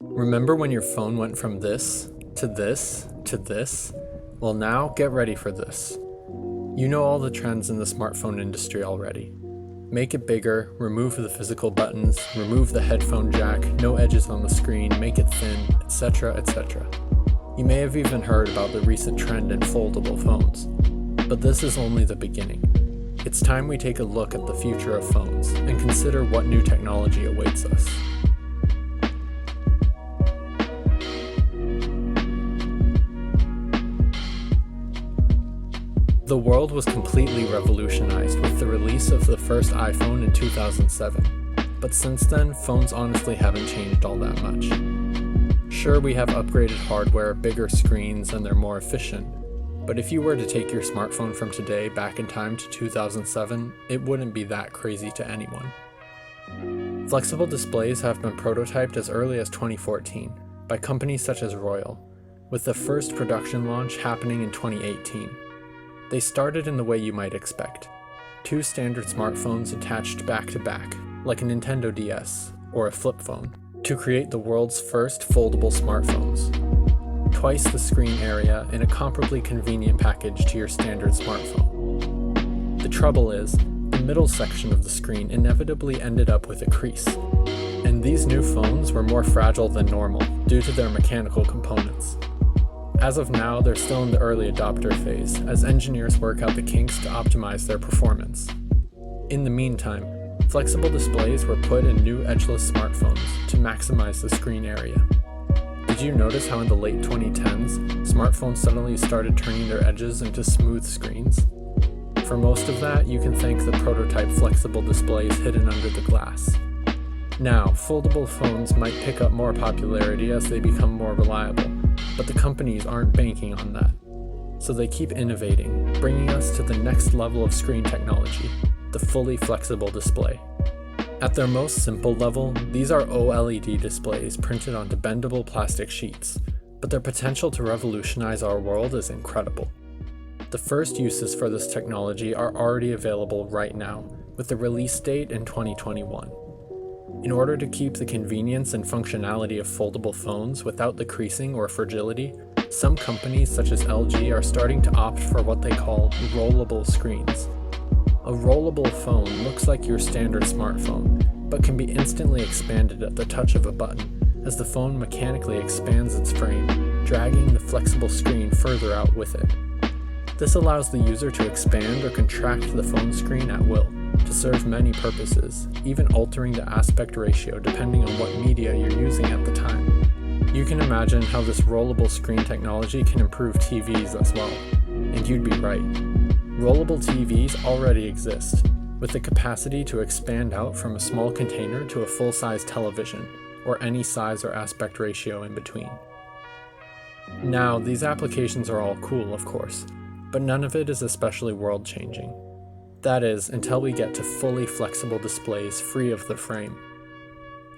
Remember when your phone went from this to this to this? Well, now get ready for this. You know all the trends in the smartphone industry already. Make it bigger, remove the physical buttons, remove the headphone jack, no edges on the screen, make it thin, etc., etc. You may have even heard about the recent trend in foldable phones. But this is only the beginning. It's time we take a look at the future of phones and consider what new technology awaits us. The world was completely revolutionized with the release of the first iPhone in 2007, but since then, phones honestly haven't changed all that much. Sure, we have upgraded hardware, bigger screens, and they're more efficient, but if you were to take your smartphone from today back in time to 2007, it wouldn't be that crazy to anyone. Flexible displays have been prototyped as early as 2014 by companies such as Royal, with the first production launch happening in 2018. They started in the way you might expect. Two standard smartphones attached back to back, like a Nintendo DS or a flip phone, to create the world's first foldable smartphones. Twice the screen area in a comparably convenient package to your standard smartphone. The trouble is, the middle section of the screen inevitably ended up with a crease, and these new phones were more fragile than normal due to their mechanical components. As of now, they're still in the early adopter phase, as engineers work out the kinks to optimize their performance. In the meantime, flexible displays were put in new edgeless smartphones to maximize the screen area. Did you notice how in the late 2010s, smartphones suddenly started turning their edges into smooth screens? For most of that, you can thank the prototype flexible displays hidden under the glass. Now, foldable phones might pick up more popularity as they become more reliable, but the companies aren't banking on that. So they keep innovating, bringing us to the next level of screen technology, the fully flexible display. At their most simple level, these are OLED displays printed onto bendable plastic sheets, but their potential to revolutionize our world is incredible. The first uses for this technology are already available right now, with the release date in 2021. In order to keep the convenience and functionality of foldable phones without the creasing or fragility, some companies such as LG are starting to opt for what they call rollable screens. A rollable phone looks like your standard smartphone, but can be instantly expanded at the touch of a button, as the phone mechanically expands its frame, dragging the flexible screen further out with it. This allows the user to expand or contract the phone screen at will, to serve many purposes, even altering the aspect ratio depending on what media you're using at the time. You can imagine how this rollable screen technology can improve TVs as well, and you'd be right. Rollable TVs already exist, with the capacity to expand out from a small container to a full-size television, or any size or aspect ratio in between. Now, these applications are all cool, of course, but none of it is especially world-changing. That is, until we get to fully flexible displays free of the frame.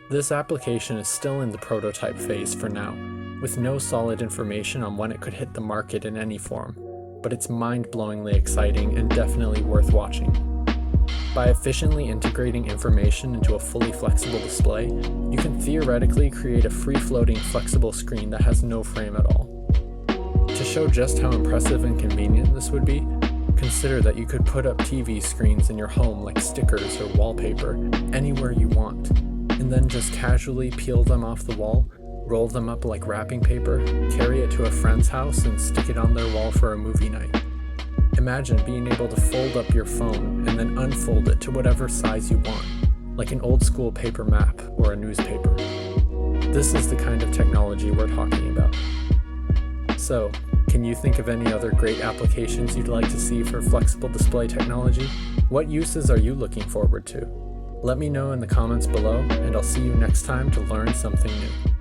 This application is still in the prototype phase for now, with no solid information on when it could hit the market in any form, but it's mind-blowingly exciting and definitely worth watching. By efficiently integrating information into a fully flexible display, you can theoretically create a free-floating flexible screen that has no frame at all. To show just how impressive and convenient this would be, consider that you could put up TV screens in your home like stickers or wallpaper anywhere you want, and then just casually peel them off the wall, roll them up like wrapping paper, carry it to a friend's house and stick it on their wall for a movie night. Imagine being able to fold up your phone and then unfold it to whatever size you want, like an old school paper map or a newspaper. This is the kind of technology we're talking about. So, can you think of any other great applications you'd like to see for flexible display technology? What uses are you looking forward to? Let me know in the comments below, and I'll see you next time to learn something new.